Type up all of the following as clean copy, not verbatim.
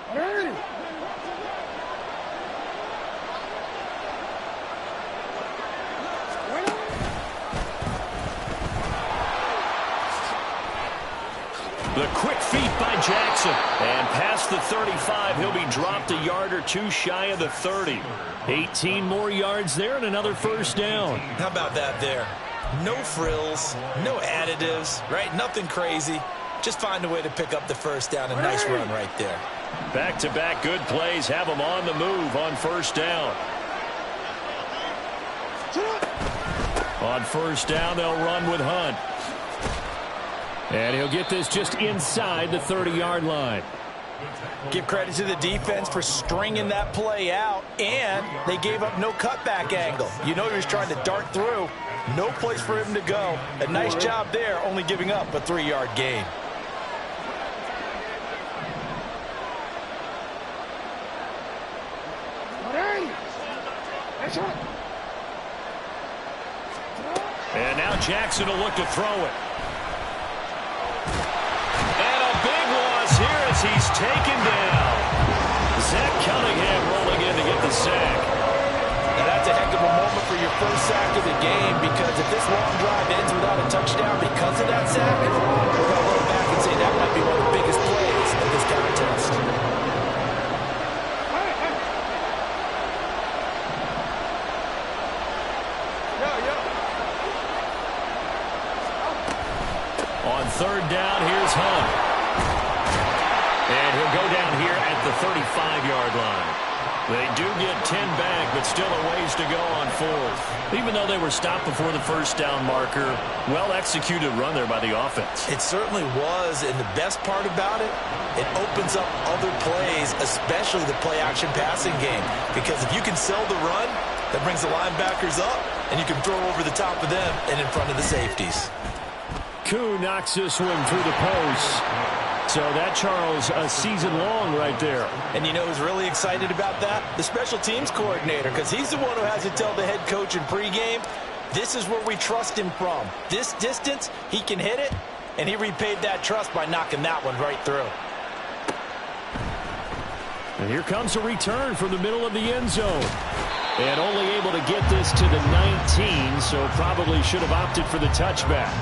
The quick feet by Jackson. And past the 35, he'll be dropped a yard or two shy of the 30. 18 more yards there and another first down. How about that there? No frills, no additives, right? Nothing crazy. Just find a way to pick up the first down. A nice run right there. Back-to-back good plays have him on the move on first down. On first down, they'll run with Hunt. And he'll get this just inside the 30-yard line. Give credit to the defense for stringing that play out, and they gave up no cutback angle. You know he was trying to dart through. No place for him to go. A nice job there, only giving up a 3-yard gain. And now Jackson will look to throw it. And a big loss here as he's taken down. Zach Cunningham rolling in to get the sack. Now that's a heck of a moment for your first sack of the game, because if this long drive ends without a touchdown because of that sack, we're going to look back and say that might be one of the biggest plays of this contest. On third down, here's Hunt. And he'll go down here at the 35-yard line. They do get 10 back, but still a ways to go on fourth. Even though they were stopped before the first down marker, well-executed run there by the offense. It certainly was, and the best part about it, it opens up other plays, especially the play-action passing game. Because if you can sell the run, that brings the linebackers up, and you can throw over the top of them and in front of the safeties. Koo knocks this one through the post. So that, Charles, a season long right there. And you know who's really excited about that? The special teams coordinator, because he's the one who has to tell the head coach in pregame, this is where we trust him from. This distance, he can hit it, and he repaid that trust by knocking that one right through. And here comes a return from the middle of the end zone. And only able to get this to the 19, so probably should have opted for the touchback.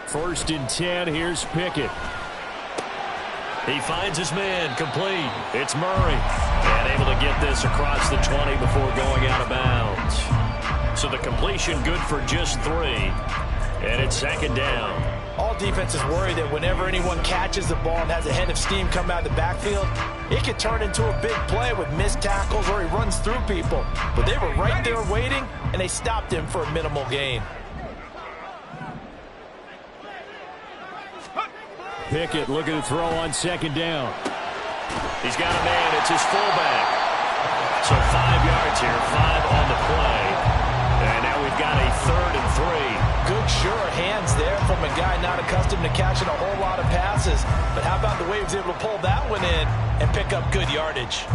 First and 10, here's Pickett. He finds his man, complete. It's Murray. And able to get this across the 20 before going out of bounds. So the completion good for just 3. And it's second down. All defenses worry that whenever anyone catches the ball and has a head of steam come out of the backfield, it could turn into a big play with missed tackles or he runs through people. But they were right there waiting, and they stopped him for a minimal gain. Pickett looking to throw on second down. He's got a man. It's his fullback. So 5 yards here, 5 on the play. And now we've got a 3rd and 3. Good, sure hands there from a guy not accustomed to catching a whole lot of passes. But how about the way he was able to pull that one in and pick up good yardage?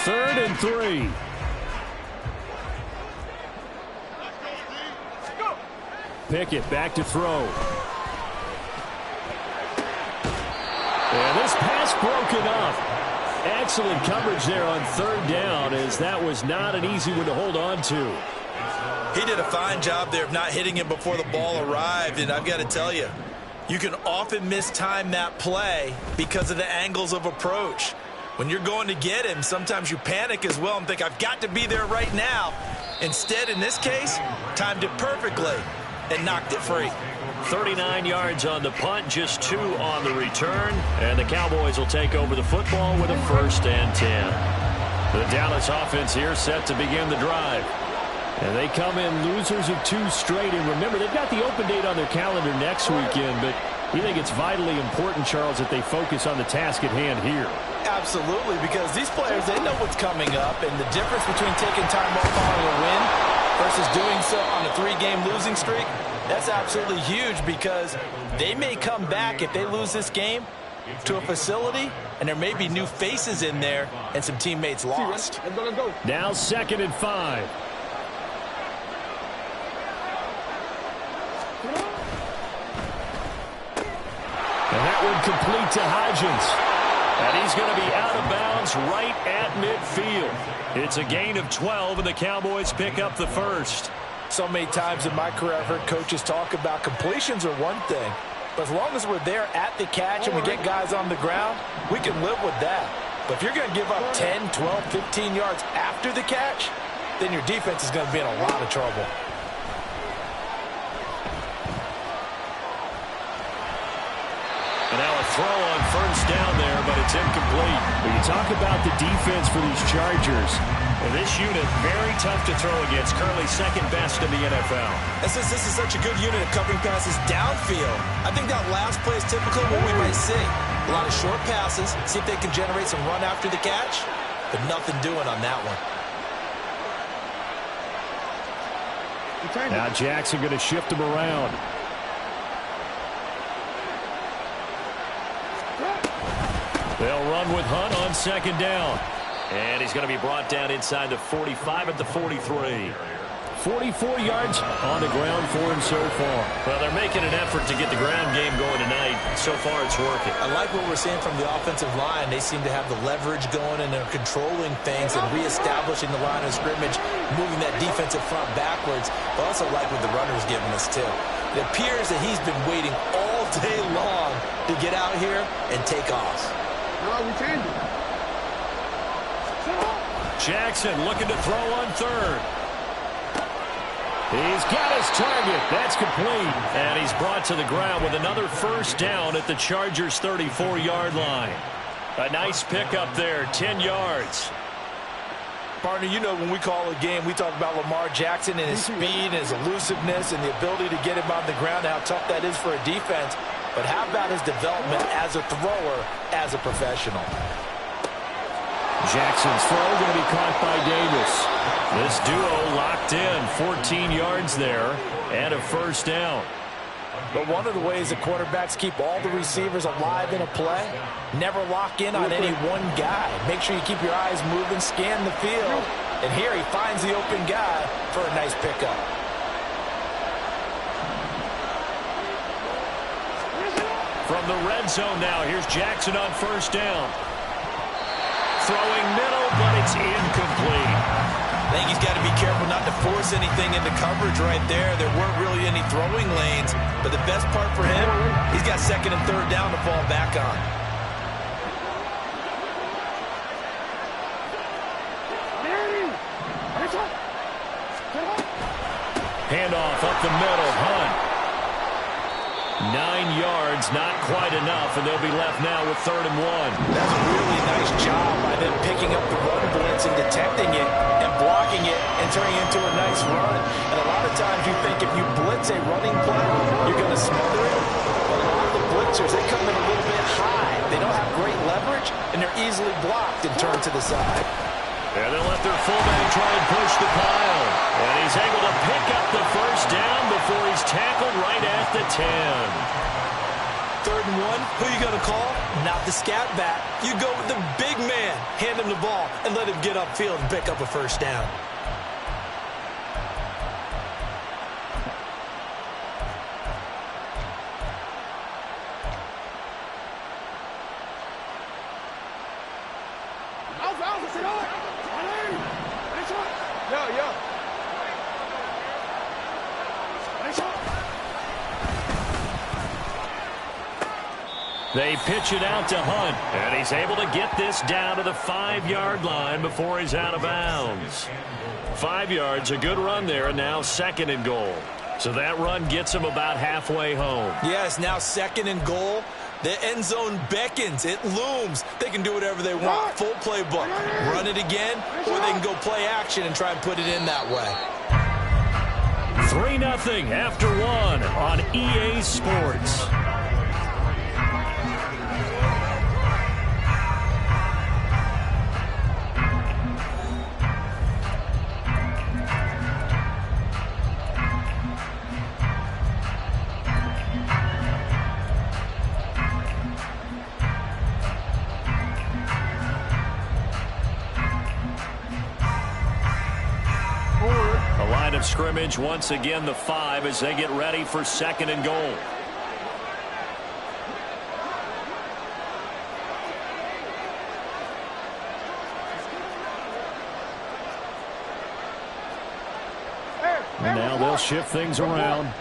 Third and 3. Pickett back to throw. And this pass broken up. Excellent coverage there on third down, as that was not an easy one to hold on to. He did a fine job there of not hitting him before the ball arrived, and I've got to tell you, you can often mistime that play because of the angles of approach. When you're going to get him, sometimes you panic as well and think, I've got to be there right now. Instead, in this case, timed it perfectly and knocked it free. 39 yards on the punt, just 2 on the return. And the Cowboys will take over the football with a 1st and 10. The Dallas offense here set to begin the drive. And they come in losers of 2 straight. And remember, they've got the open date on their calendar next weekend, but you think it's vitally important, Charles, that they focus on the task at hand here. Absolutely, because these players, they know what's coming up, and the difference between taking time off following a win versus doing so on a 3-game losing streak, that's absolutely huge, because they may come back if they lose this game to a facility, and there may be new faces in there and some teammates lost. Now 2nd and 5. And that one complete to Hodgins. And he's going to be out of bounds right at midfield. It's a gain of 12, and the Cowboys pick up the first. So many times in my career, I've heard coaches talk about completions are one thing, but as long as we're there at the catch and we get guys on the ground, we can live with that. But if you're going to give up 10, 12, 15 yards after the catch, then your defense is going to be in a lot of trouble. And now a throw on first down there, but it's incomplete. When you talk about the defense for these Chargers, this unit, very tough to throw against. Currently 2nd best in the NFL. And since this is such a good unit of covering passes downfield, I think that last play is typical of what we might see. A lot of short passes, see if they can generate some run after the catch, but nothing doing on that one. Now Jackson going to shift him around. They'll run with Hunt on 2nd down. And he's going to be brought down inside the 45 at the 43. 44 yards on the ground for him so far. Well, they're making an effort to get the ground game going tonight. So far, it's working. I like what we're seeing from the offensive line. They seem to have the leverage going, and they're controlling things and reestablishing the line of scrimmage, moving that defensive front backwards. I also like what the runner's giving us, too. It appears that he's been waiting all day long to get out here and take off. Jackson looking to throw on 3rd. He's got his target. That's complete. And he's brought to the ground with another first down at the Chargers' 34-yard line. A nice pickup there, 10 yards. Partner, you know when we call a game, we talk about Lamar Jackson and his speed and his elusiveness and the ability to get him on the ground and how tough that is for a defense. But how about his development as a thrower, as a professional? Jackson's throw going to be caught by Davis. This duo locked in, 14 yards there, and a first down. But one of the ways the quarterbacks keep all the receivers alive in a play, never lock in on any one guy. Make sure you keep your eyes moving, scan the field. And here he finds the open guy for a nice pickup. From the red zone now, here's Jackson on first down. Throwing middle, but it's incomplete. I think he's got to be careful not to force anything into coverage right there. There weren't really any throwing lanes, but the best part for him, he's got 2nd and 3rd down to fall back on. Handoff up the middle, Hunt. 9 yards, not quite enough, and they'll be left now with 3rd and 1. That's a really nice job by them picking up the run blitz and detecting it and blocking it and turning it into a nice run. And a lot of times you think if you blitz a running play, you're going to smother it. But a lot of the blitzers, they come in a little bit high. They don't have great leverage, and they're easily blocked and turned to the side. And they'll let their fullback try and push the pile. And he's able to pick up the first down before he's tackled right at the 10. 3rd and 1, who are you going to call? Not the scat back. You go with the big man. Hand him the ball and let him get upfield and pick up a first down. They pitch it out to Hunt, and he's able to get this down to the 5-yard line before he's out of bounds. 5 yards, a good run there, and now 2nd and goal. So that run gets him about halfway home. Yes, now 2nd and goal. The end zone beckons. It looms. They can do whatever they want. Full playbook. Run it again, or they can go play action and try and put it in that way. 3-0 after one on EA Sports. Of scrimmage once again the 5 as they get ready for 2nd and goal. And now they'll shift things around.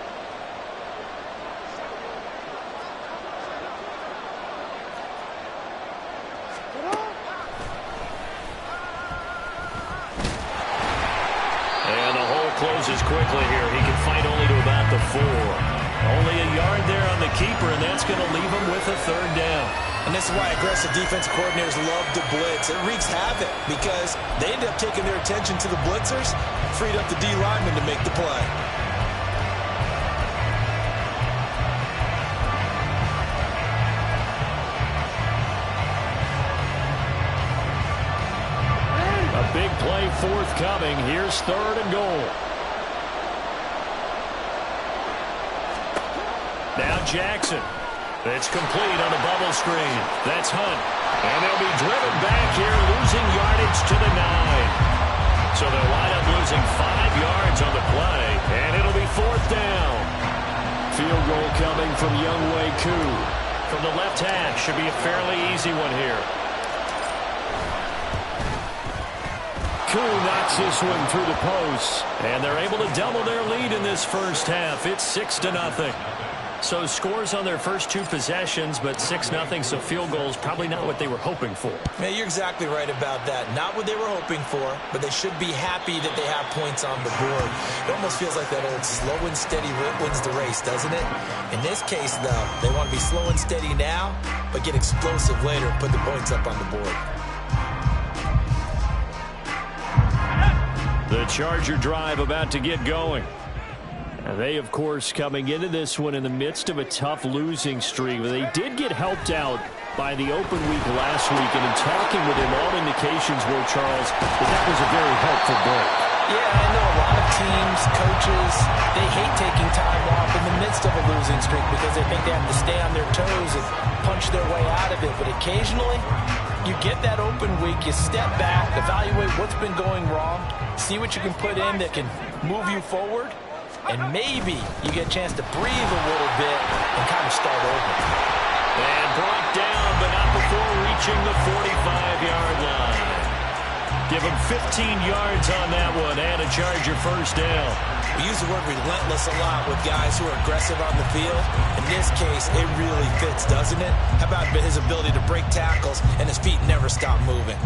Closes quickly here. He can fight only to about the 4. Only a yard there on the keeper, and that's going to leave him with a 3rd down. And this is why aggressive defensive coordinators love to blitz. It wreaks havoc because they end up taking their attention to the blitzers, freed up the D lineman to make the play. A big play forthcoming. Here's 3rd and goal. Now Jackson. It's complete on a bubble screen. That's Hunt. And they'll be driven back here, losing yardage to the 9. So they'll wind up losing 5 yards on the play, and it'll be 4th down. Field goal coming from Younghoe Koo. From the left hash, should be a fairly easy one here. Koo knocks this one through the post, and they're able to double their lead in this first half. It's 6-0. So scores on their first 2 possessions, but 6-0, so field goals probably not what they were hoping for. Man, you're exactly right about that. Not what they were hoping for, but they should be happy that they have points on the board. It almost feels like that old slow and steady wins the race, doesn't it? In this case, though, they want to be slow and steady now, but get explosive later and put the points up on the board. The Charger drive about to get going. And they, of course, coming into this one in the midst of a tough losing streak. But they did get helped out by the open week last week. And in talking with him, all indications were, Charles, that was a very helpful break. Yeah, I know a lot of teams, coaches, they hate taking time off in the midst of a losing streak because they think they have to stay on their toes and punch their way out of it. But occasionally, you get that open week, you step back, evaluate what's been going wrong, see what you can put in that can move you forward, and maybe you get a chance to breathe a little bit and kind of start over. And brought down, but not before reaching the 45-yard line. Give him 15 yards on that one and a Charger first down. We use the word relentless a lot with guys who are aggressive on the field. In this case, it really fits, doesn't it? How about his ability to break tackles and his feet never stop moving?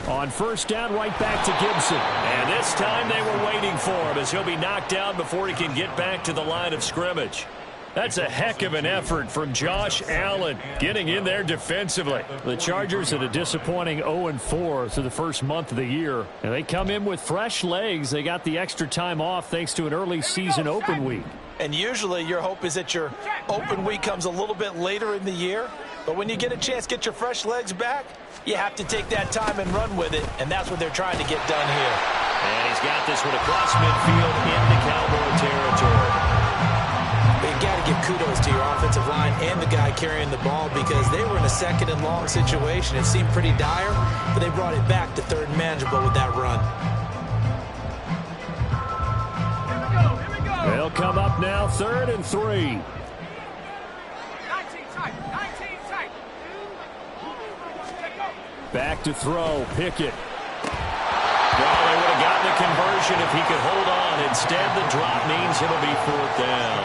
On first down, right back to Gibson. And this time they were waiting for him as he'll be knocked down before he can get back to the line of scrimmage. That's a heck of an effort from Josh Allen getting in there defensively. The Chargers at a disappointing 0-4 through the first month of the year. And they come in with fresh legs. They got the extra time off thanks to an early season open week. And usually your hope is that your open week comes a little bit later in the year. But when you get a chance to get your fresh legs back, you have to take that time and run with it, and that's what they're trying to get done here. And he's got this one across midfield into Cowboy territory. But you've got to give kudos to your offensive line and the guy carrying the ball because they were in a 2nd and long situation. It seemed pretty dire, but they brought it back to 3rd and manageable with that run. Here we go. They'll come up now 3rd and 3. Back to throw, Pickett. Well, they would have gotten the conversion if he could hold on. Instead, the drop means it'll be 4th down.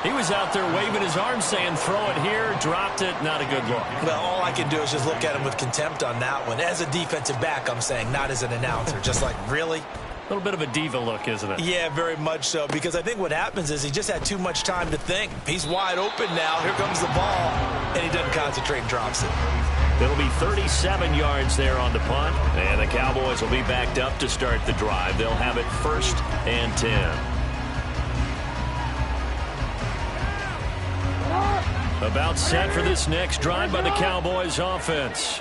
He was out there waving his arms saying, throw it here, dropped it, not a good look. Well, all I can do is just look at him with contempt on that one. As a defensive back, I'm saying, not as an announcer. Just like, really? A little bit of a diva look, isn't it? Yeah, very much so, because I think what happens is he just had too much time to think. He's wide open now. Here comes the ball, and he doesn't concentrate and drops it. It'll be 37 yards there on the punt, and the Cowboys will be backed up to start the drive. They'll have it 1st and 10. About set for this next drive by the Cowboys offense.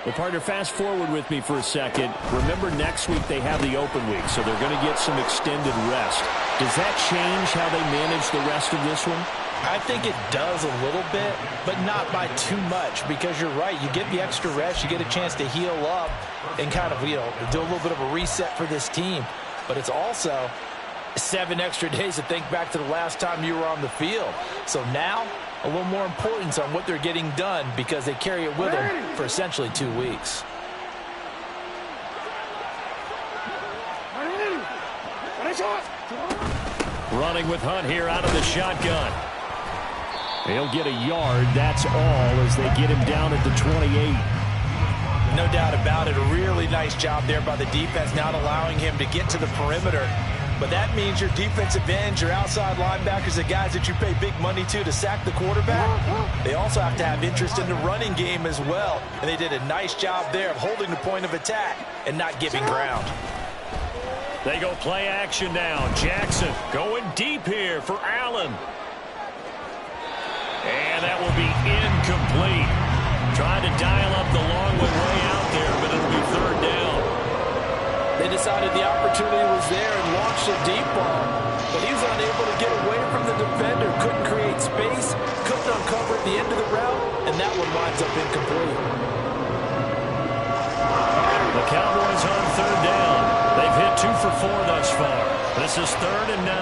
Well, partner, fast forward with me for a second. Remember, next week they have the open week, so they're going to get some extended rest. Does that change how they manage the rest of this one? I think it does a little bit, but not by too much, because you're right. You get the extra rest, you get a chance to heal up and kind of, do a little bit of a reset for this team. But it's also 7 extra days to think back to the last time you were on the field. So now, a little more importance on what they're getting done, because they carry it with them for essentially 2 weeks. Running with Hunt here out of the shotgun. He'll get a yard, that's all, as they get him down at the 28. No doubt about it. A really nice job there by the defense, not allowing him to get to the perimeter. But that means your defensive ends, your outside linebackers, the guys that you pay big money to sack the quarterback, they also have to have interest in the running game as well. And they did a nice job there of holding the point of attack and not giving ground. They go play action now. Jackson going deep here for Allen. And that will be incomplete. Trying to dial up the long way out there, but it'll be 3rd down. They decided the opportunity was there and launched a deep ball, but he was unable to get away from the defender, couldn't create space, couldn't uncover at the end of the route, and that one winds up incomplete. The Cowboys on 3rd down. They've hit 2 for 4 thus far. This is 3rd and 9.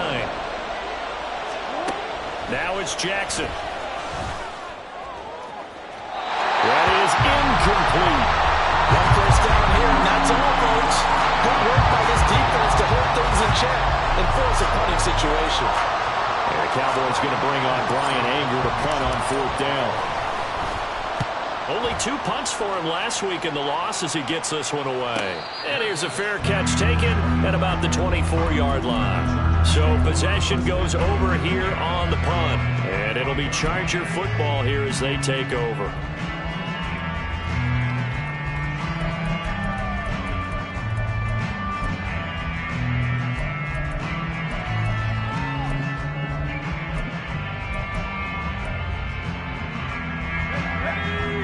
Now it's Jackson. That is incomplete. 1 first down here, and that's all, folks. Good work by this defense to hold things in check and force a punting situation. And the Cowboys going to bring on Brian Anger to punt on 4th down. Only 2 punts for him last week in the loss as he gets this one away. And here's a fair catch taken at about the 24-yard line. So possession goes over here on the punt. And it'll be Charger football here as they take over.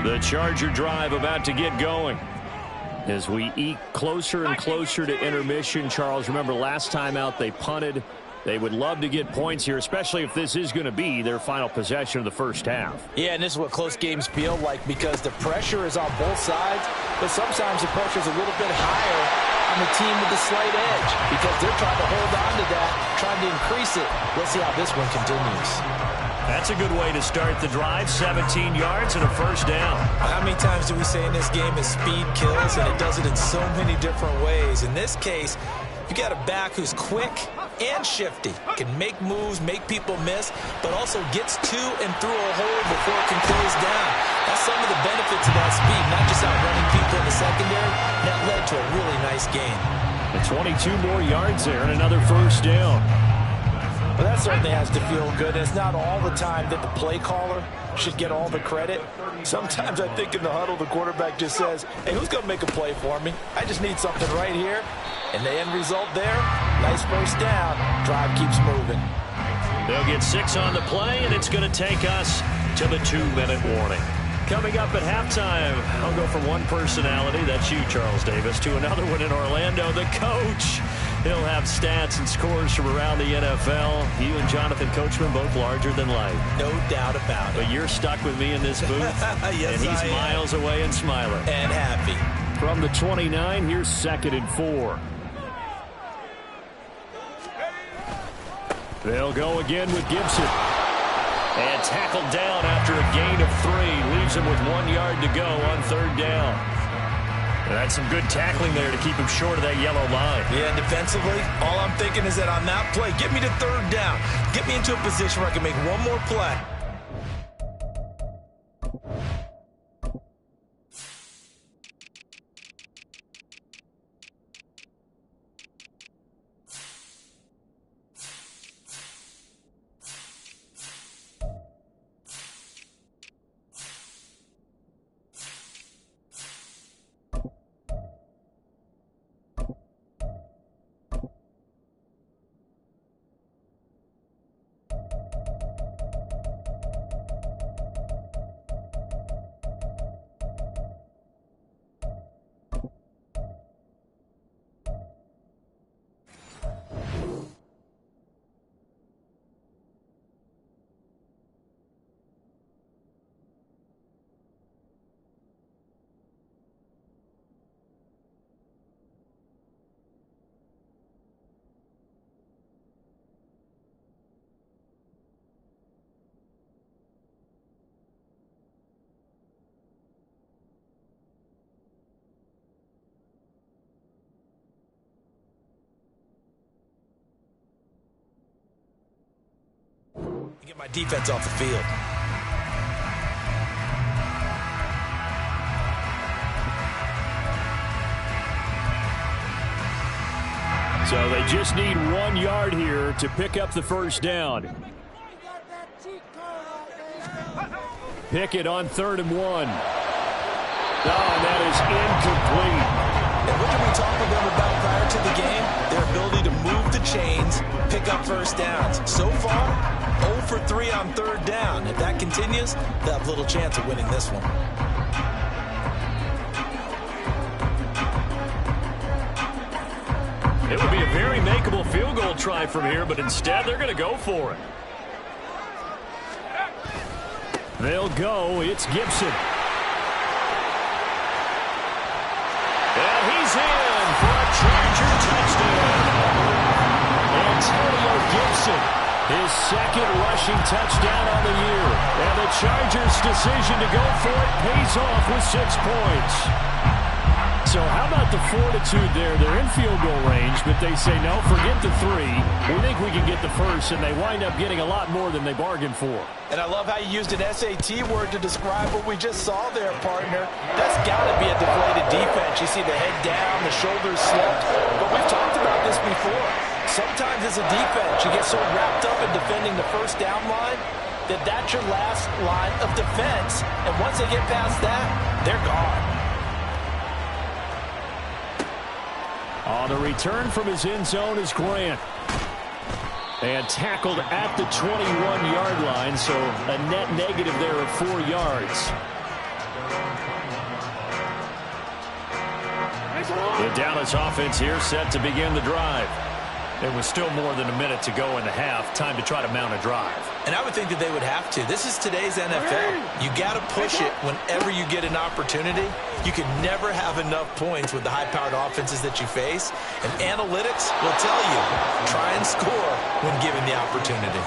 The Charger drive about to get going. As we eke closer and closer to intermission, Charles, remember last time out they punted. They would love to get points here, especially if this is going to be their final possession of the first half. Yeah, and this is what close games feel like, because the pressure is on both sides, but sometimes the pressure is a little bit higher on the team with the slight edge, because they're trying to hold on to that, trying to increase it. Let's see how this one continues. That's a good way to start the drive. 17 yards and a 1st down. How many times do we say in this game is speed kills, and it does it in so many different ways. In this case, you got a back who's quick and shifty, can make moves, make people miss, but also gets to and through a hole before it can close down. That's some of the benefits of that speed, not just outrunning people in the secondary. That led to a really nice game. And 22 more yards there and another 1st down. Well, that certainly has to feel good. It's not all the time that the play caller should get all the credit. Sometimes I think in the huddle, the quarterback just says, hey, who's going to make a play for me? I just need something right here. And the end result there, nice 1st down. Drive keeps moving. They'll get 6 on the play, and it's going to take us to the 2-minute warning. Coming up at halftime, I'll go from one personality, that's you, Charles Davis, to another one in Orlando, the coach. He'll have stats and scores from around the NFL. You and Jonathan Coachman both larger than life. No doubt about it. But you're stuck with me in this booth. Yes, and he's miles away and smiling. And happy. From the 29, here's 2nd and 4. They'll go again with Gibson. And tackled down after a gain of 3. Leaves him with 1 yard to go on 3rd down. That's some good tackling there to keep him short of that yellow line. Yeah, and defensively, all I'm thinking is that on that play, get me to third down. Get me into a position where I can make one more play. Get my defense off the field. So they just need 1 yard here to pick up the first down. Pickett on 3rd and 1. Oh, and that is incomplete. And what did we talk to them about prior to the game? Their ability to move the chains, pick up first downs. So far, 0 for 3 on 3rd down. If that continues, they'll have little chance of winning this one. It would be a very makeable field goal try from here, but instead they're going to go for it. They'll go. It's Gibson. And he's in for a Charger touchdown. Antonio Gibson, his 2nd rushing touchdown on the year. And the Chargers' decision to go for it pays off with 6 points. So how about the fortitude there? They're in field goal range, but they say, no, forget the 3. We think we can get the first, and they wind up getting a lot more than they bargained for. And I love how you used an SAT word to describe what we just saw there, partner. That's got to be a deflated defense. You see the head down, the shoulders slumped. But we've talked about this before. Sometimes as a defense, you get so wrapped up in defending the first down line that that's your last line of defense. And once they get past that, they're gone. On the return from his end zone is Grant. And tackled at the 21-yard line, so a net negative there of 4 yards. The Dallas offense here set to begin the drive. There was still more than a minute to go in the half. Time to try to mount a drive. And I would think that they would have to. This is today's NFL. You got to push it whenever you get an opportunity. You can never have enough points with the high-powered offenses that you face. And analytics will tell you, try and score when given the opportunity.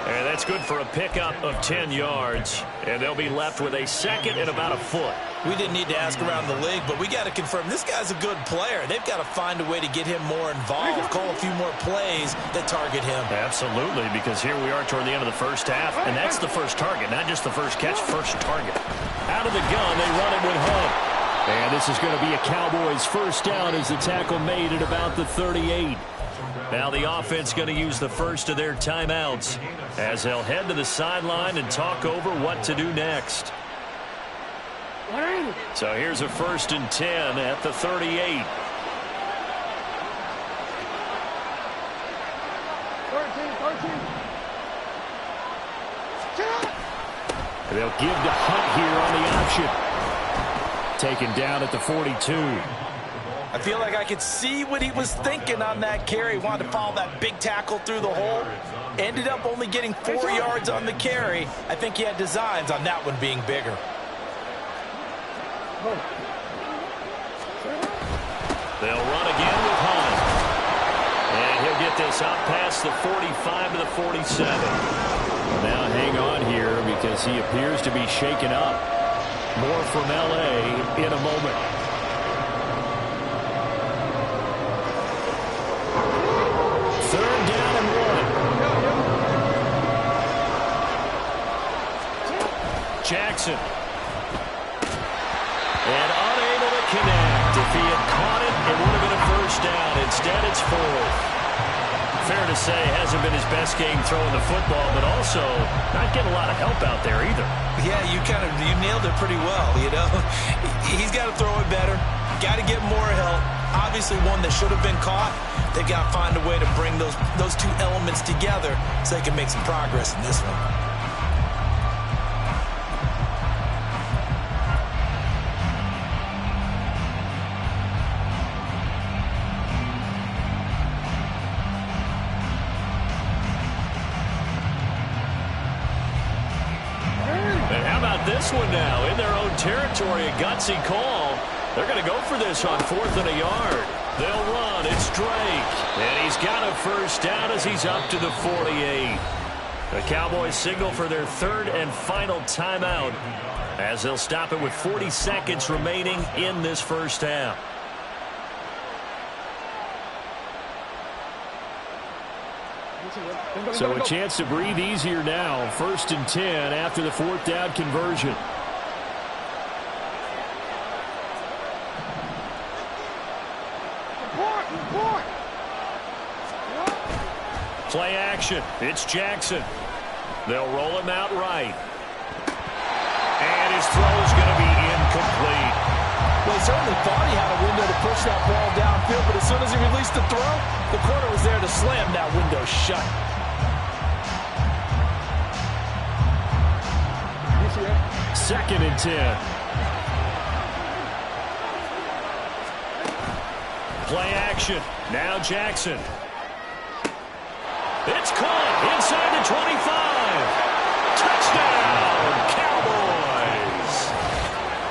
And that's good for a pickup of 10 yards. And they'll be left with a 2nd and about a foot. We didn't need to ask around the league, but we got to confirm this guy's a good player. They've got to find a way to get him more involved, call a few more plays that target him. Absolutely, because here we are toward the end of the first half, and that's the first target, not just the first catch, first target. Out of the gun, they run it with Hunt. And this is going to be a Cowboys first down as the tackle made at about the 38. Now the offense going to use the first of their timeouts as they'll head to the sideline and talk over what to do next. So here's a 1st and 10 at the 38. 13. They'll give to Hunt here on the option. Taken down at the 42. I feel like I could see what he was thinking on that carry. Wanted to follow that big tackle through the hole. Ended up only getting 4 yards on the carry. I think he had designs on that one being bigger. They'll run again with Hunt. And he'll get this out past the 45 to the 47. Now hang on here because he appears to be shaken up. More from L.A. in a moment. Jackson. And unable to connect. If he had caught it, it would have been a first down. Instead, it's fourth. Fair to say, hasn't been his best game throwing the football, but also not getting a lot of help out there either. Yeah, you nailed it pretty well, you know. He's got to throw it better. Got to get more help. Obviously one that should have been caught. They've got to find a way to bring those two elements together so they can make some progress in this one. This one now in their own territory, a gutsy call. They're going to go for this on 4th and a yard. They'll run. It's Drake. And he's got a first down as he's up to the 48. The Cowboys signal for their 3rd and final timeout as they'll stop it with 40 seconds remaining in this first half. So a chance to breathe easier now. 1st and 10 after the 4th down conversion. Play action. It's Jackson. They'll roll him out right. And his throw is going to be incomplete. Well, he certainly thought he had a window to push that ball downfield, but as soon as he released the throw, the corner was there to slam that window shut. 2nd and 10. Play action. Now Jackson. It's caught inside the 25. Touchdown, Cowboys.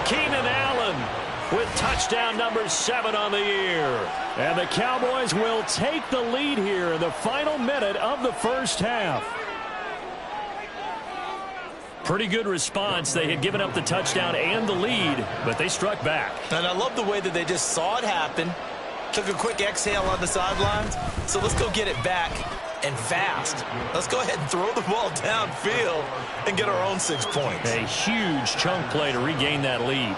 Keenan Allen with touchdown number 7 on the year. And the Cowboys will take the lead here in the final minute of the first half. Pretty good response. They had given up the touchdown and the lead, but they struck back. And I love the way that they just saw it happen, took a quick exhale on the sidelines. So let's go get it back and fast. Let's go ahead and throw the ball downfield and get our own 6 points. A huge chunk play to regain that lead.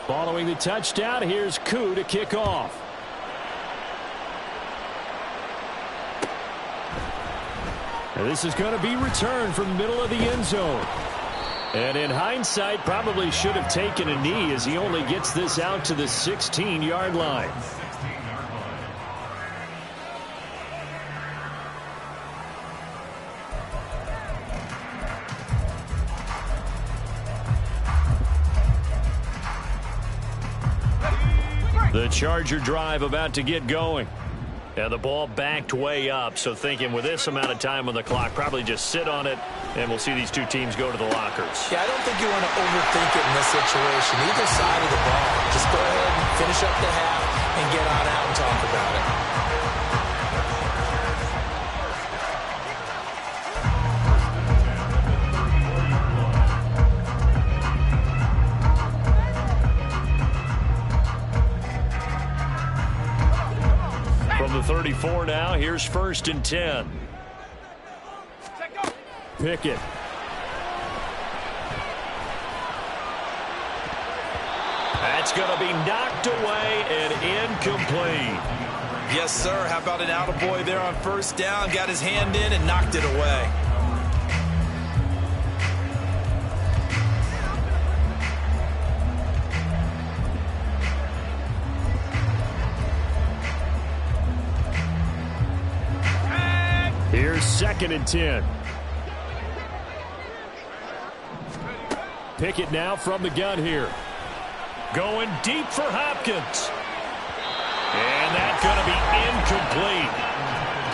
Following the touchdown, here's Koo to kick off. And this is going to be returned from the middle of the end zone. And in hindsight, probably should have taken a knee as he only gets this out to the 16-yard line. The Charger drive about to get going. And the ball backed way up, so thinking with this amount of time on the clock, probably just sit on it, and we'll see these two teams go to the lockers. Yeah, I don't think you want to overthink it in this situation. Either side of the ball. Just go ahead and finish up the half and get on out and talk about it. From the 34 now, here's 1st and 10. Pickett. That's going to be knocked away and incomplete. Yes, sir. How about an attaboy there on 1st down? Got his hand in and knocked it away. Here's 2nd and 10. Pickett now from the gun here. Going deep for Hopkins. And that's going to be incomplete.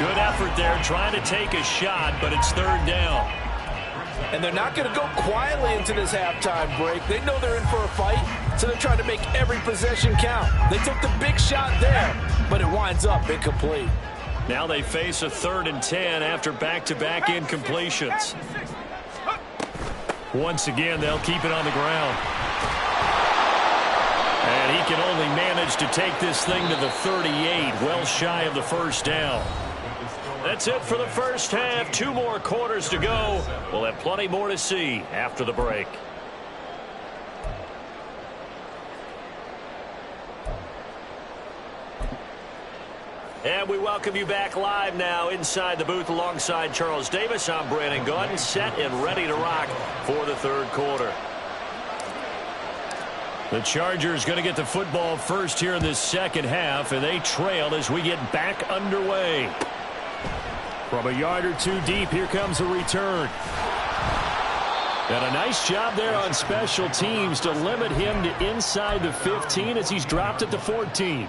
Good effort there trying to take a shot, but it's 3rd down. And they're not going to go quietly into this halftime break. They know they're in for a fight, so they're trying to make every possession count. They took the big shot there, but it winds up incomplete. Now they face a 3rd and 10 after back-to-back incompletions. Once again, they'll keep it on the ground. And he can only manage to take this thing to the 38, well shy of the first down. That's it for the first half. 2 more quarters to go. We'll have plenty more to see after the break. And we welcome you back live now inside the booth alongside Charles Davis. I'm Brandon Gaudin, set and ready to rock for the third quarter. The Chargers going to get the football first here in this second half, and they trail as we get back underway. From a yard or 2 deep, here comes a return. And a nice job there on special teams to limit him to inside the 15 as he's dropped at the 14.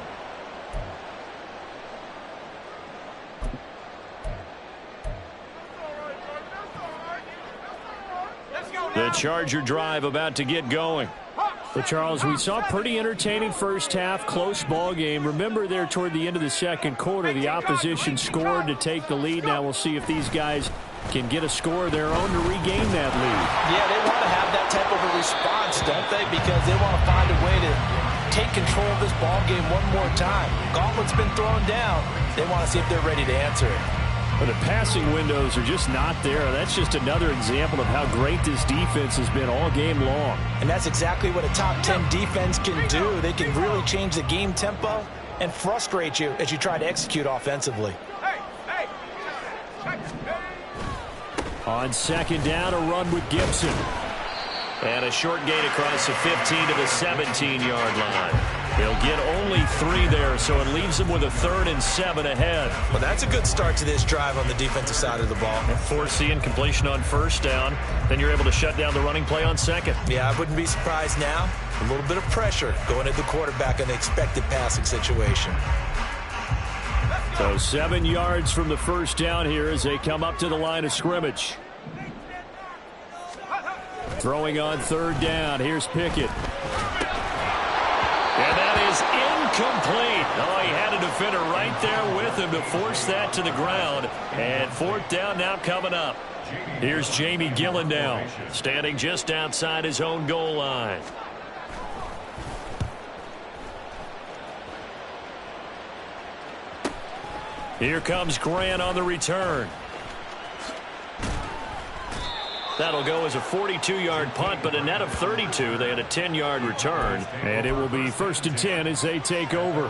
The Charger drive about to get going. Well, Charles, we saw a pretty entertaining first half, close ball game. Remember there toward the end of the second quarter, the opposition scored to take the lead. Now we'll see if these guys can get a score of their own to regain that lead. Yeah, they want to have that type of a response, don't they? Because they want to find a way to take control of this ball game one more time. Gauntlet's been thrown down. They want to see if they're ready to answer it. But the passing windows are just not there. That's just another example of how great this defense has been all game long. And that's exactly what a top 10 defense can do. They can really change the game tempo and frustrate you as you try to execute offensively. On second down, a run with Gibson. And a short gain across the 15 to the 17-yard line. He'll get only 3 there, so it leaves him with a 3rd and 7 ahead. Well, that's a good start to this drive on the defensive side of the ball. Force the incompletion on first down. Then you're able to shut down the running play on second. Yeah, I wouldn't be surprised now. A little bit of pressure going at the quarterback in the expected passing situation. So 7 yards from the first down here as they come up to the line of scrimmage. Throwing on 3rd down. Here's Pickett. And that is incomplete. Oh, he had a defender right there with him to force that to the ground. And 4th down now coming up. Here's Jamie Gillen now, standing just outside his own goal line. Here comes Grant on the return. That'll go as a 42-yard punt, but a net of 32. They had a 10-yard return, and it will be 1st and 10 as they take over.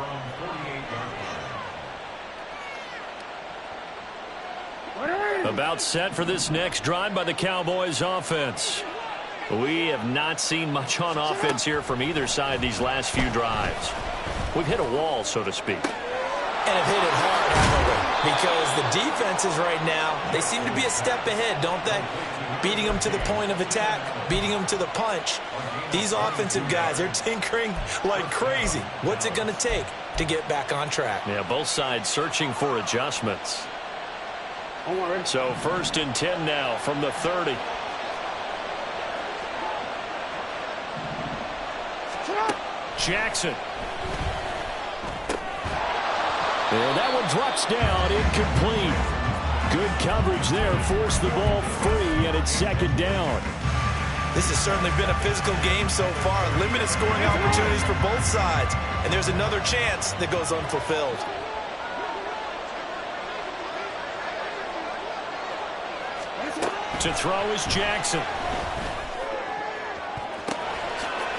About set for this next drive by the Cowboys offense. We have not seen much on offense here from either side these last few drives. We've hit a wall, so to speak. And have hit it hard, haven't we? Because the defenses right now, they seem to be a step ahead, don't they? Beating them to the point of attack, beating them to the punch. These offensive guys, they're tinkering like crazy. What's it going to take to get back on track? Yeah, both sides searching for adjustments. So 1st and 10 now from the 30. Jackson. And that one drops down, incomplete. Good coverage there, forced the ball free, and it's 2nd down. This has certainly been a physical game so far. Limited scoring opportunities for both sides. And there's another chance that goes unfulfilled. To throw is Jackson.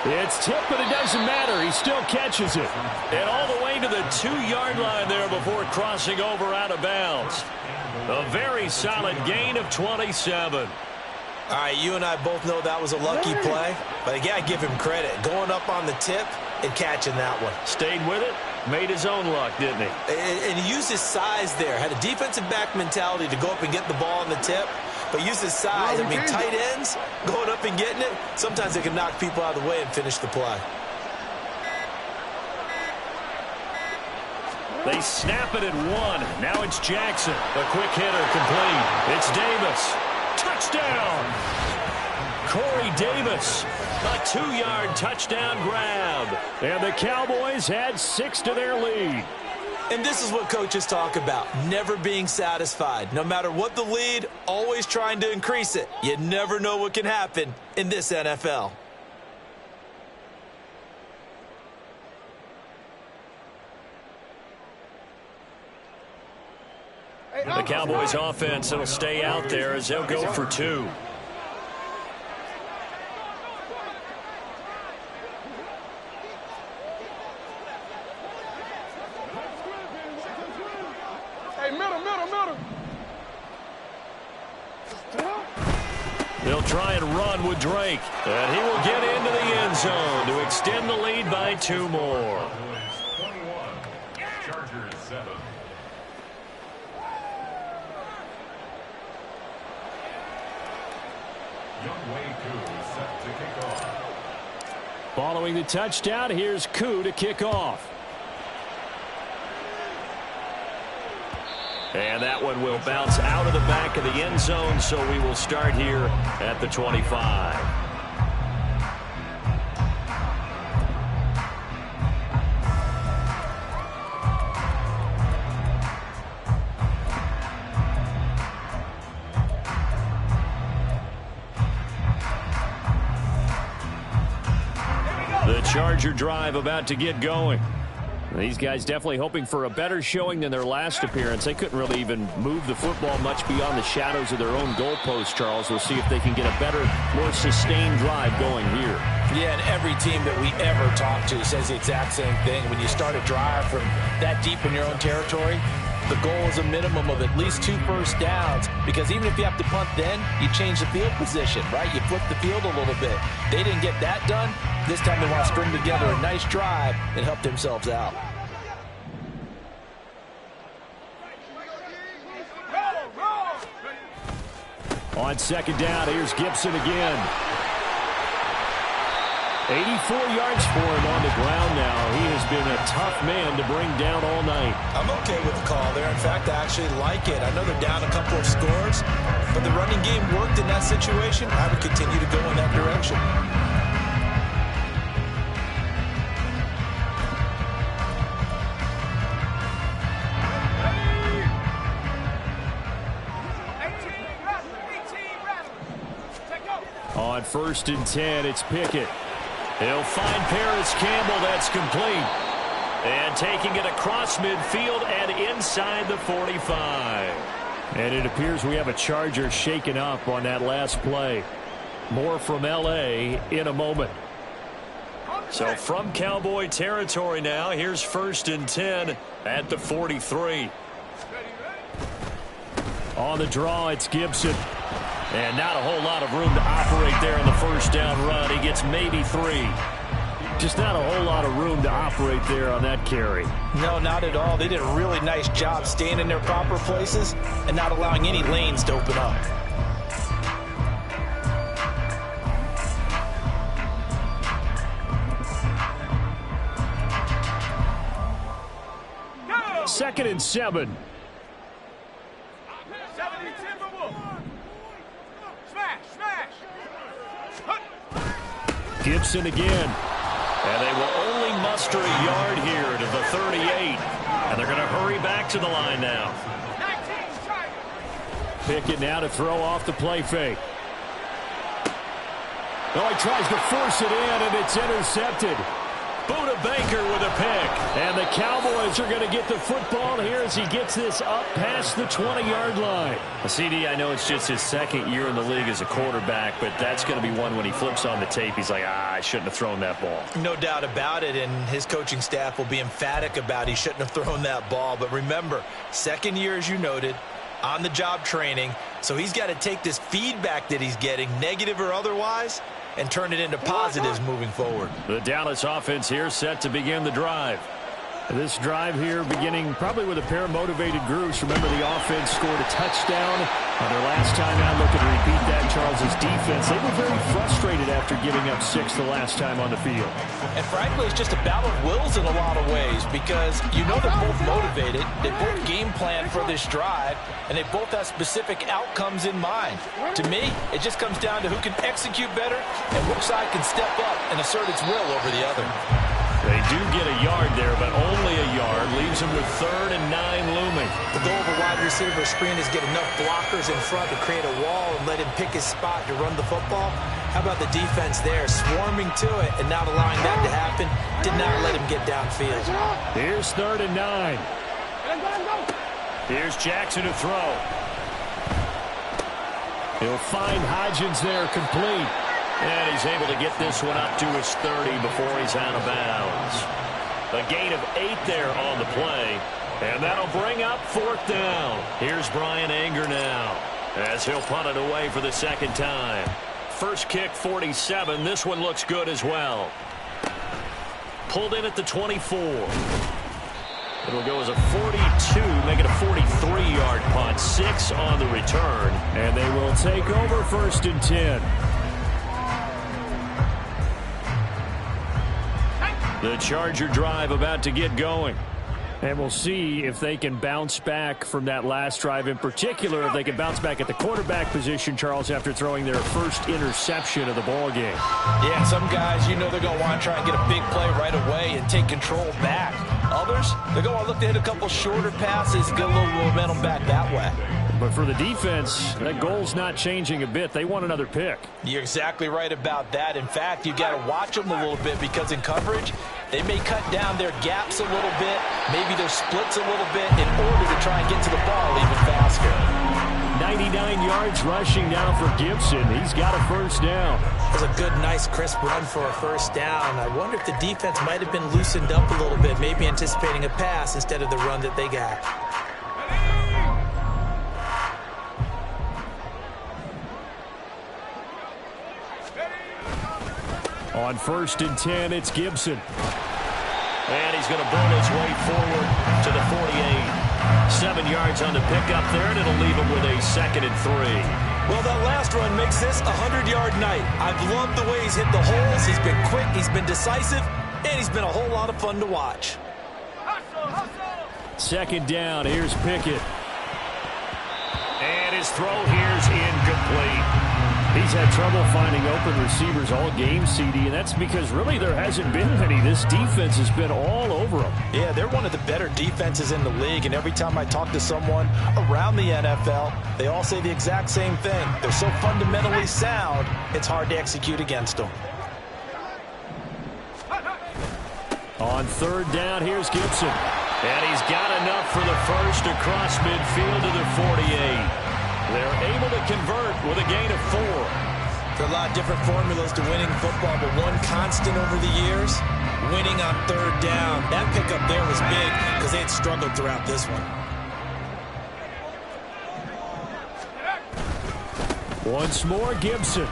It's tipped, but it doesn't matter. He still catches it. And all the way to the 2-yard line there before crossing over out of bounds. A very solid gain of 27. All right, you and I both know that was a lucky play. But again, I give him credit. Going up on the tip and catching that one. Stayed with it. Made his own luck, didn't he? And he used his size there. Had a defensive back mentality to go up and get the ball on the tip. But use his size. I mean, tight ends going up and getting it. Sometimes they can knock people out of the way and finish the play. They snap it at 1. Now it's Jackson. A quick hitter complete. It's Davis. Touchdown. Corey Davis. A 2-yard touchdown grab. And the Cowboys had 6 to their lead. And this is what coaches talk about, never being satisfied. No matter what the lead, always trying to increase it. You never know what can happen in this NFL. The Cowboys offense will stay out there as they'll go for 2. They'll try and run with Drake. And he will get into the end zone to extend the lead by 2 more. Chargers 7. Set to kick off. Following the touchdown, here's Koo to kick off. And that one will bounce out of the back of the end zone, so we will start here at the 25. The Charger drive about to get going. These guys definitely hoping for a better showing than their last appearance. They couldn't really even move the football much beyond the shadows of their own goalpost, Charles. We'll see if they can get a better, more sustained drive going here. Yeah, and every team that we ever talk to says the exact same thing. When you start a drive from that deep in your own territory, the goal is a minimum of at least 2 first downs, because even if you have to punt then, you change the field position, right? You flip the field a little bit. They didn't get that done. This time they want to string together a nice drive and help themselves out. On second down, here's Gibson again. 84 yards for him on the ground now. He has been a tough man to bring down all night. I'm okay with the call there. In fact, I actually like it. I know they're down a couple of scores, but the running game worked in that situation. I would continue to go in that direction. On 1st and 10, it's Pickett. He'll find Paris Campbell. That's complete. And taking it across midfield and inside the 45. And it appears we have a Charger shaken up on that last play. More from L.A. in a moment. So from Cowboy territory now, here's 1st and 10 at the 43. On the draw, it's Gibson. And not a whole lot of room to operate there on the first down run. He gets maybe 3. Just not a whole lot of room to operate there on that carry. No, not at all. They did a really nice job staying in their proper places and not allowing any lanes to open up. Go! 2nd and 7. Gibson again. And they will only muster a yard here to the 38. And they're going to hurry back to the line now. Pickett now to throw off the play fake. Oh, he tries to force it in, and it's intercepted. Buda Baker with a pick. And the Cowboys are going to get the football here as he gets this up past the 20-yard line. CD, I know it's just his 2nd year in the league as a quarterback, but that's going to be one when he flips on the tape. He's like, I shouldn't have thrown that ball. No doubt about it, and his coaching staff will be emphatic about he shouldn't have thrown that ball. But remember, 2nd year, as you noted, on-the-job training, so he's got to take this feedback that he's getting, negative or otherwise, and turn it into positives moving forward. The Dallas offense here set to begin the drive. This drive here beginning probably with a pair of motivated groups. Remember, the offense scored a touchdown on their last time out. Looking to repeat that. Charles's defense, they were very frustrated after giving up 6 the last time on the field. And frankly, it's just a battle of wills in a lot of ways, because you know they're both motivated. They both game plan for this drive, and they both have specific outcomes in mind. To me, it just comes down to who can execute better and which side can step up and assert its will over the other. They do get a yard there, but only a yard. Leaves them with 3rd and 9 looming. The goal of a wide receiver screen is get enough blockers in front to create a wall and let him pick his spot to run the football. How about the defense there, swarming to it and not allowing that to happen? Did not let him get downfield. Here's 3rd and 9. Here's Jackson to throw. He'll find Hodgins there, complete. And he's able to get this one up to his 30 before he's out of bounds. A gain of 8 there on the play. And that'll bring up 4th down. Here's Brian Anger now as he'll punt it away for the 2nd time. First kick, 47. This one looks good as well. Pulled in at the 24. It'll go as a 42, make it a 43-yard punt. 6 on the return. And they will take over 1st and 10. The Charger drive about to get going. And we'll see if they can bounce back from that last drive. In particular, if they can bounce back at the quarterback position, Charles, after throwing their first interception of the ball game. Yeah, some guys, you know they're going to want to try and get a big play right away and take control back. Others, they're going to look to hit a couple shorter passes, get a little momentum back that way. But for the defense, that goal's not changing a bit. They want another pick. You're exactly right about that. In fact, you got to watch them a little bit because in coverage, they may cut down their gaps a little bit, maybe their splits a little bit in order to try and get to the ball even faster. 99 yards rushing now for Gibson. He's got a 1st down. It was a good, nice, crisp run for a 1st down. I wonder if the defense might have been loosened up a little bit, maybe anticipating a pass instead of the run that they got. On 1st and 10, it's Gibson. And he's going to burn his way forward to the 48. 7 yards on the pickup there, and it'll leave him with a 2nd and 3. Well, that last run makes this a 100-yard night. I've loved the way he's hit the holes. He's been quick, he's been decisive, and he's been a whole lot of fun to watch. 2nd down, here's Pickett. And his throw here's incomplete. He's had trouble finding open receivers all game, CD, and that's because really there hasn't been any. This defense has been all over them. Yeah, they're one of the better defenses in the league, and every time I talk to someone around the NFL, they all say the exact same thing. They're so fundamentally sound, it's hard to execute against them. On 3rd down, here's Gibson. And he's got enough for the 1st across midfield to the 48. They're able to convert with a gain of 4. There are a lot of different formulas to winning football, but one constant over the years, winning on 3rd down. That pickup there was big because they had struggled throughout this one. Once more, Gibson.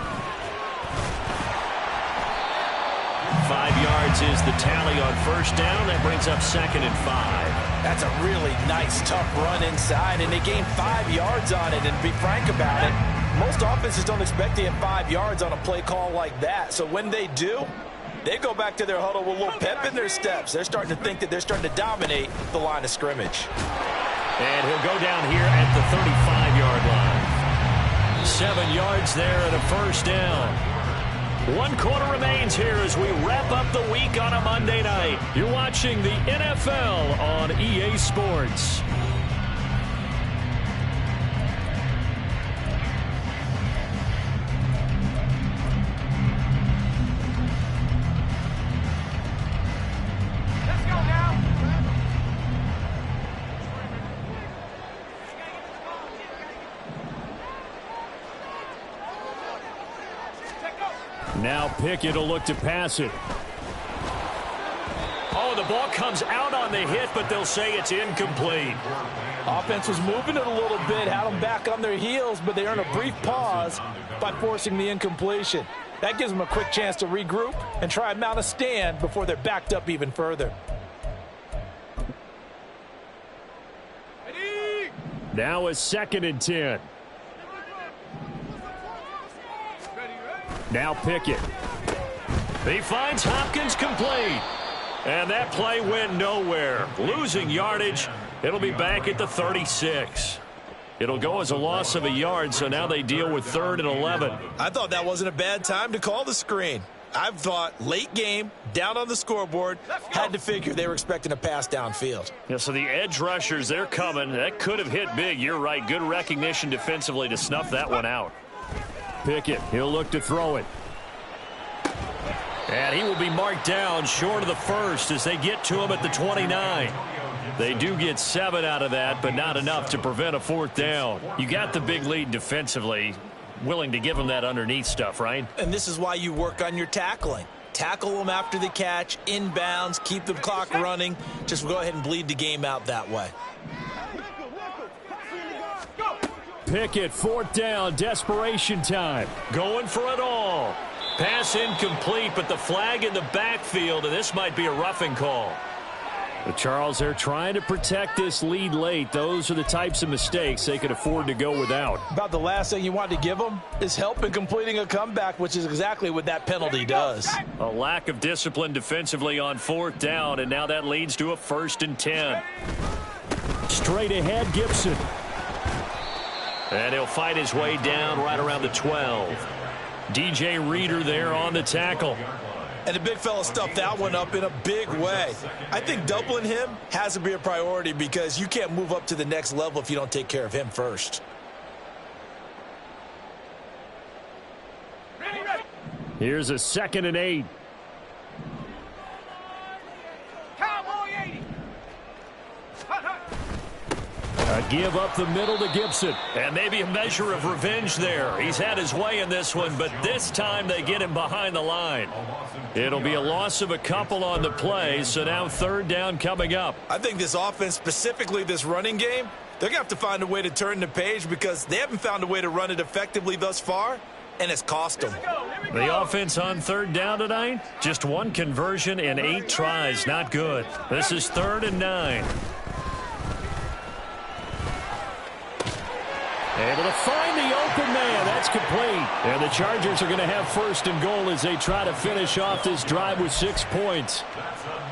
5 yards is the tally on 1st down. That brings up 2nd and 5. That's a really nice, tough run inside, and they gained 5 yards on it. And to be frank about it, most offenses don't expect to get 5 yards on a play call like that. So when they do, they go back to their huddle with a little pep in their steps. They're starting to think that they're starting to dominate the line of scrimmage. And he'll go down here at the 35-yard line. 7 yards there and a 1st down. 1 quarter remains here as we wrap up the week on a Monday night. You're watching the NFL on EA Sports. Now Pickett will look to pass it. Oh, the ball comes out on the hit, but they'll say it's incomplete. Offense was moving it a little bit, had them back on their heels, but they earn a brief pause by forcing the incompletion. That gives them a quick chance to regroup and try and mount a stand before they're backed up even further. Now a 2nd and 10. Now Pickett. He finds Hopkins complete. And that play went nowhere. Losing yardage. It'll be back at the 36. It'll go as a loss of a yard, so now they deal with 3rd and 11. I thought that wasn't a bad time to call the screen. I've thought late game, down on the scoreboard, had to figure they were expecting a pass downfield. Yeah, so the edge rushers, they're coming. That could have hit big. You're right. Good recognition defensively to snuff that one out. Pickett, he'll look to throw it. And he will be marked down short of the first as they get to him at the 29. They do get 7 out of that, but not enough to prevent a 4th down. You got the big lead defensively. Willing to give him that underneath stuff, right? And this is why you work on your tackling. Tackle them after the catch, inbounds, keep the clock running. Just go ahead and bleed the game out that way. Pickett, 4th down, desperation time. Going for it all. Pass incomplete, but the flag in the backfield, and this might be a roughing call. But Charles, they're trying to protect this lead late. Those are the types of mistakes they could afford to go without. About the last thing you want to give them is help in completing a comeback, which is exactly what that penalty does. A lack of discipline defensively on 4th down, and now that leads to a 1st and 10. Straight ahead, Gibson. And he'll fight his way down right around the 12. DJ Reader there on the tackle. And the big fella stuffed that one up in a big way. I think doubling him has to be a priority because you can't move up to the next level if you don't take care of him first. Here's a 2nd and 8. Cowboy 80. A give up the middle to Gibson. And maybe a measure of revenge there. He's had his way in this one, but this time they get him behind the line. It'll be a loss of a couple on the play, so now 3rd down coming up. I think this offense, specifically this running game, they're going to have to find a way to turn the page because they haven't found a way to run it effectively thus far, and it's cost them. The offense on 3rd down tonight, just 1 conversion and 8 tries. Not good. This is 3rd and 9. Able to find the open man. That's complete. And the Chargers are going to have 1st and goal as they try to finish off this drive with 6 points.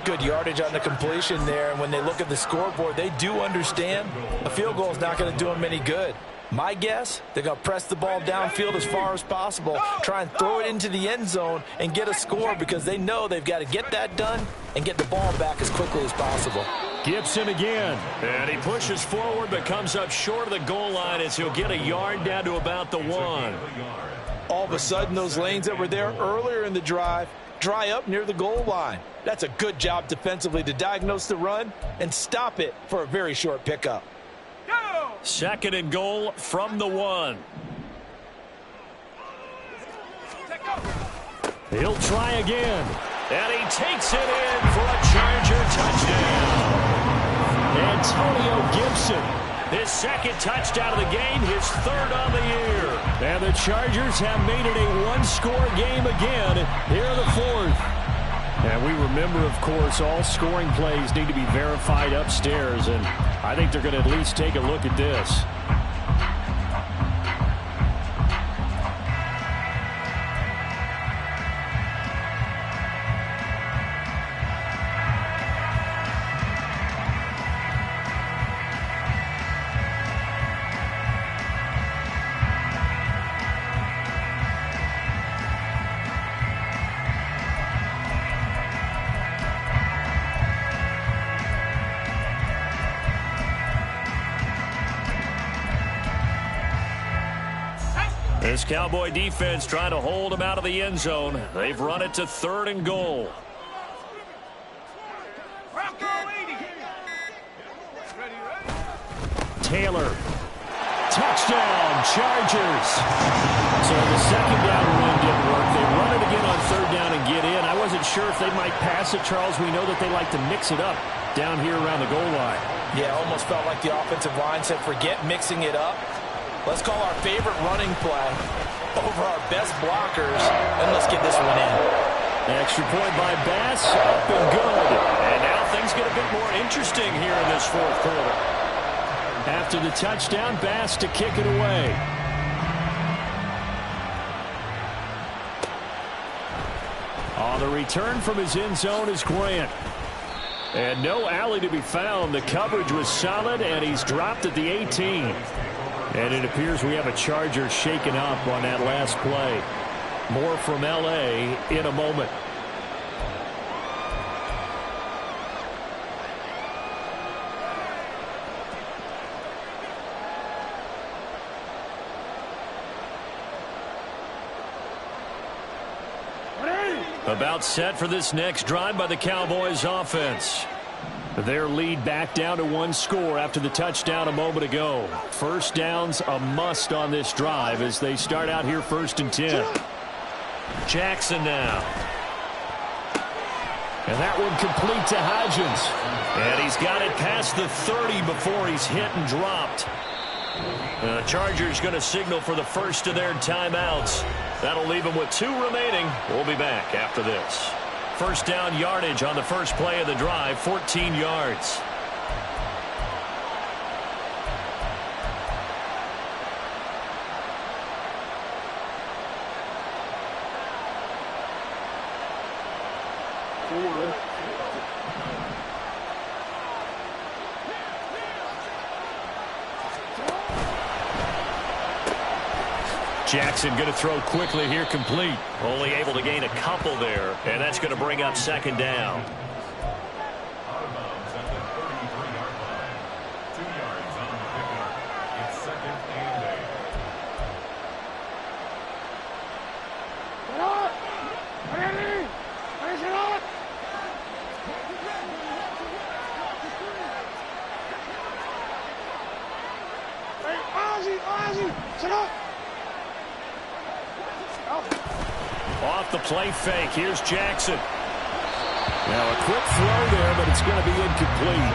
Good yardage on the completion there. And when they look at the scoreboard, they do understand a field goal is not going to do them any good. My guess, they're going to press the ball downfield as far as possible, try and throw it into the end zone and get a score because they know they've got to get that done and get the ball back as quickly as possible. Gibson again. And he pushes forward but comes up short of the goal line as he'll get a yard down to about the 1. All of a sudden, those lanes that were there earlier in the drive dry up near the goal line. That's a good job defensively to diagnose the run and stop it for a very short pickup. 2nd and goal from the 1. He'll try again. And he takes it in for a Charger touchdown. Antonio Gibson, his 2nd touchdown of the game, his 3rd on the year. And the Chargers have made it a 1-score game again here in the 4th. And we remember, of course, all scoring plays need to be verified upstairs, and I think they're going to at least take a look at this. This Cowboy defense trying to hold him out of the end zone. They've run it to 3rd and goal. Taylor. Touchdown, Chargers. So the 2nd down run didn't work. They run it again on 3rd down and get in. I wasn't sure if they might pass it, Charles. We know that they like to mix it up down here around the goal line. Yeah, almost felt like the offensive line said, forget mixing it up. Let's call our favorite running play over our best blockers, and let's get this one in. Extra point by Bass, up and good. And now things get a bit more interesting here in this 4th quarter. After the touchdown, Bass to kick it away. On the return from his end zone is Grant. And no alley to be found. The coverage was solid, and he's dropped at the 18. And it appears we have a Charger shaken up on that last play. More from L.A. in a moment. About set for this next drive by the Cowboys offense. Their lead back down to 1 score after the touchdown a moment ago. First down's a must on this drive as they start out here 1st and 10. Jackson now. And that one complete to Hodgins. And he's got it past the 30 before he's hit and dropped. The Chargers going to signal for the first of their timeouts. That'll leave them with 2 remaining. We'll be back after this. First down yardage on the first play of the drive, 14 yards. Jackson going to throw quickly here, complete. Only able to gain a couple there, and that's going to bring up 2nd down. Out of bounds at the 33-yard line. 2 yards on the pickup. It's 2nd and 8. Off the play fake, here's Jackson. Now a quick throw there, but it's going to be incomplete.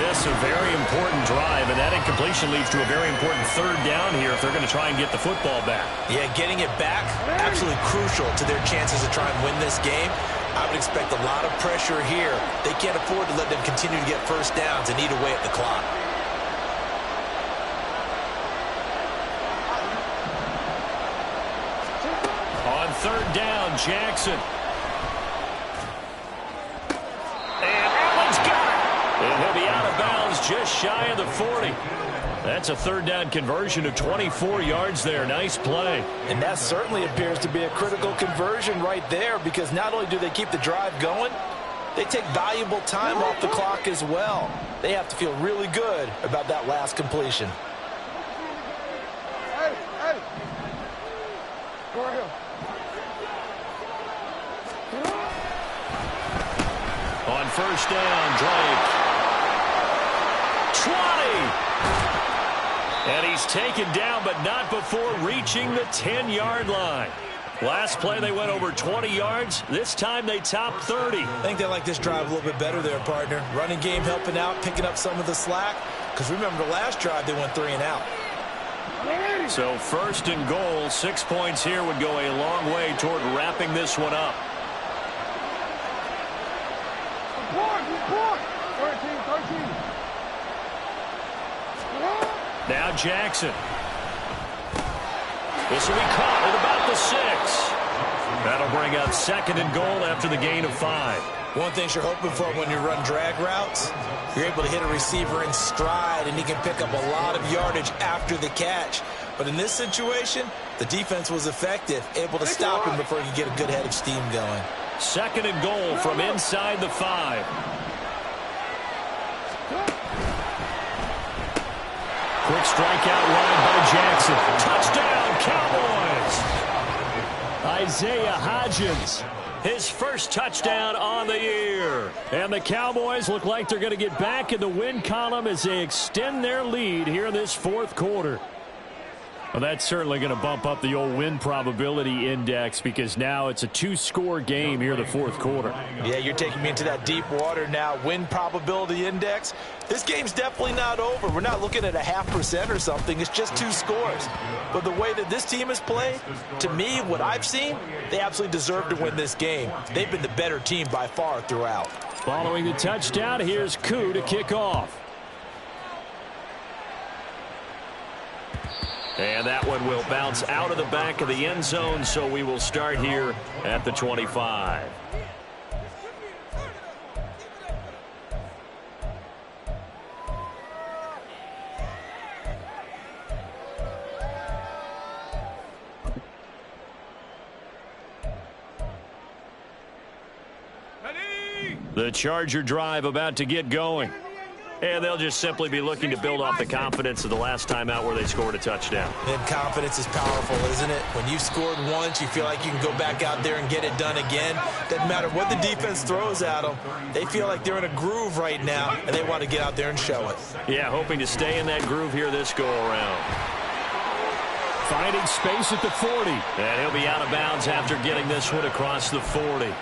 This a very important drive, and that incompletion leads to a very important 3rd down here if they're going to try and get the football back. Yeah, getting it back, absolutely crucial to their chances to try and win this game. I would expect a lot of pressure here. They can't afford to let them continue to get first downs and eat away at the clock. On 3rd down, Jackson. And Allen's got it. And he'll be out of bounds just shy of the 40. That's a 3rd down conversion of 24 yards there. Nice play. And that certainly appears to be a critical conversion right there, because not only do they keep the drive going, they take valuable time off the clock as well. They have to feel really good about that last completion. On 1st down, Drake. 20! And he's taken down, but not before reaching the 10-yard line. Last play, they went over 20 yards. This time, they topped 30. I think they like this drive a little bit better there, partner. Running game helping out, picking up some of the slack. Because remember, the last drive, they went 3 and out. So 1st and goal, 6 points here would go a long way toward wrapping this one up. 13. Now Jackson. This will be caught at about the 6. That'll bring up 2nd and goal after the gain of 5. One thing you're hoping for when you run drag routes, you're able to hit a receiver in stride, and he can pick up a lot of yardage after the catch. But in this situation, the defense was effective, able to stop him before he could get a good head of steam going. 2nd and goal from inside the 5. Quick strikeout line by Jackson. Touchdown, Cowboys! Isaiah Hodgins, his first touchdown on the year. And the Cowboys look like they're going to get back in the win column as they extend their lead here in this 4th quarter. Well, that's certainly going to bump up the old win probability index, because now it's a 2-score game here in the 4th quarter. Yeah, you're taking me into that deep water now. Win probability index. This game's definitely not over. We're not looking at a 0.5% or something. It's just 2 scores. But the way that this team has played, to me, what I've seen, they absolutely deserve to win this game. They've been the better team by far throughout. Following the touchdown, here's Koo to kick off. And that one will bounce out of the back of the end zone, so we will start here at the 25. The Charger drive about to get going. And they'll just simply be looking to build off the confidence of the last time out where they scored a touchdown. And confidence is powerful, isn't it? When you've scored once, you feel like you can go back out there and get it done again. Doesn't matter what the defense throws at them. They feel like they're in a groove right now, and they want to get out there and show it. Yeah, hoping to stay in that groove here this go-around. Finding space at the 40. And he'll be out of bounds after getting this one across the 40.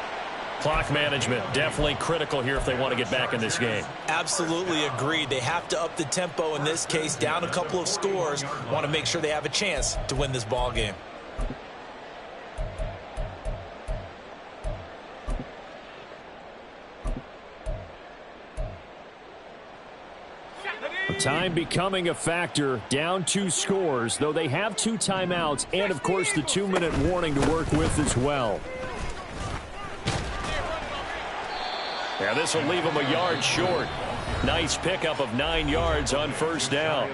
Clock management, definitely critical here if they want to get back in this game. Absolutely agreed. They have to up the tempo in this case, down a couple of scores. Want to make sure they have a chance to win this ball game. Time becoming a factor, down 2 scores, though they have 2 timeouts and, of course, the 2-minute warning to work with as well. Yeah, this will leave them a yard short. Nice pickup of 9 yards on first down.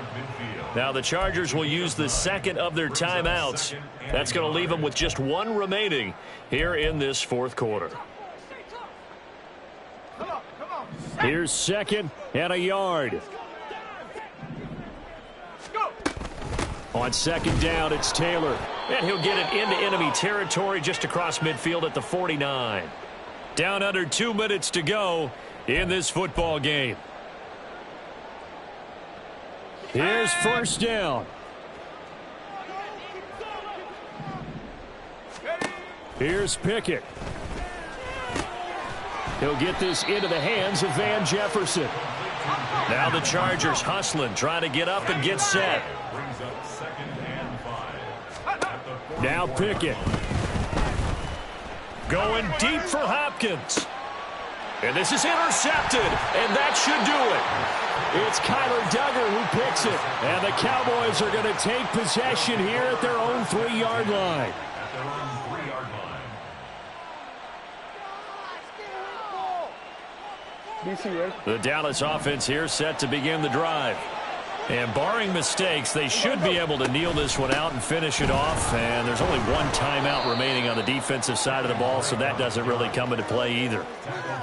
Now the Chargers will use the second of their timeouts. That's going to leave them with just 1 remaining here in this fourth quarter. Here's second and a yard. On second down, it's Taylor. And he'll get it into enemy territory just across midfield at the 49. Down under 2 minutes to go in this football game. Here's first down. Here's Pickett. He'll get this into the hands of Van Jefferson. Now the Chargers hustling, trying to get up and get set. Now Pickett. Going deep for Hopkins. And this is intercepted, and that should do it. It's Kyler Duggar who picks it. And the Cowboys are going to take possession here at their own 3-yard line. The Dallas offense here set to begin the drive. And barring mistakes, they should be able to kneel this one out and finish it off. And there's only 1 timeout remaining on the defensive side of the ball, so that doesn't really come into play either.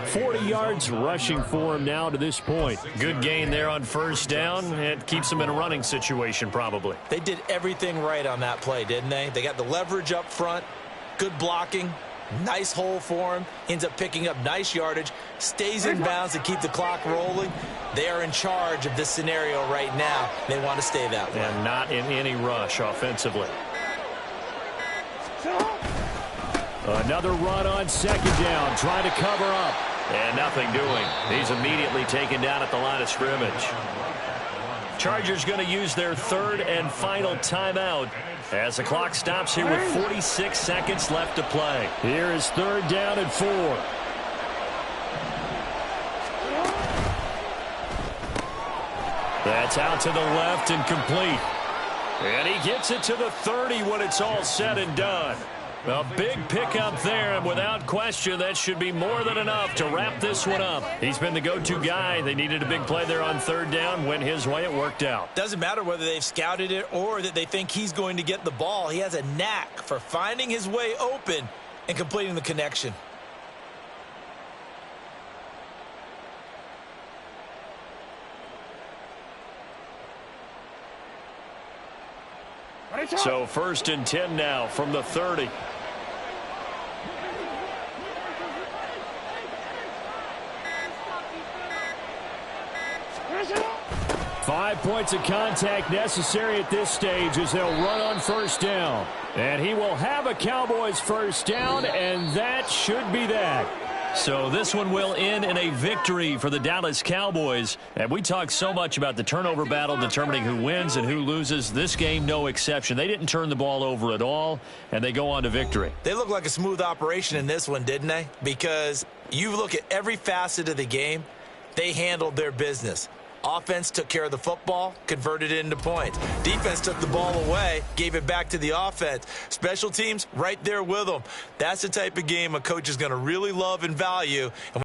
40 yards rushing for him now to this point. Good gain there on first down. It keeps them in a running situation probably. They did everything right on that play, didn't they? They got the leverage up front, good blocking, nice hole for him, ends up picking up nice yardage, stays in bounds to keep the clock rolling. They are in charge of this scenario right now. They want to stay that way. And not in any rush offensively. Another run on second down, trying to cover up. And nothing doing. He's immediately taken down at the line of scrimmage. Chargers going to use their 3rd and final timeout as the clock stops here with 46 seconds left to play. Here is 3rd down and 4. That's out to the left and complete. And he gets it to the 30 when it's all said and done. A big pickup there, and without question, that should be more than enough to wrap this one up. He's been the go-to guy. They needed a big play there on 3rd down. Went his way. It worked out. Doesn't matter whether they've scouted it or that they think he's going to get the ball. He has a knack for finding his way open and completing the connection. So 1st and 10 now from the 30. 5 points of contact necessary at this stage as they'll run on first down. And he will have a Cowboys first down, and that should be that. So this one will end in a victory for the Dallas Cowboys. And we talk so much about the turnover battle determining who wins and who loses. This game, no exception. They didn't turn the ball over at all, and they go on to victory. They look like a smooth operation in this one, didn't they? Because you look at every facet of the game, they handled their business. Offense took care of the football, converted it into points. Defense took the ball away, gave it back to the offense. Special teams, right there with them. That's the type of game a coach is going to really love and value. And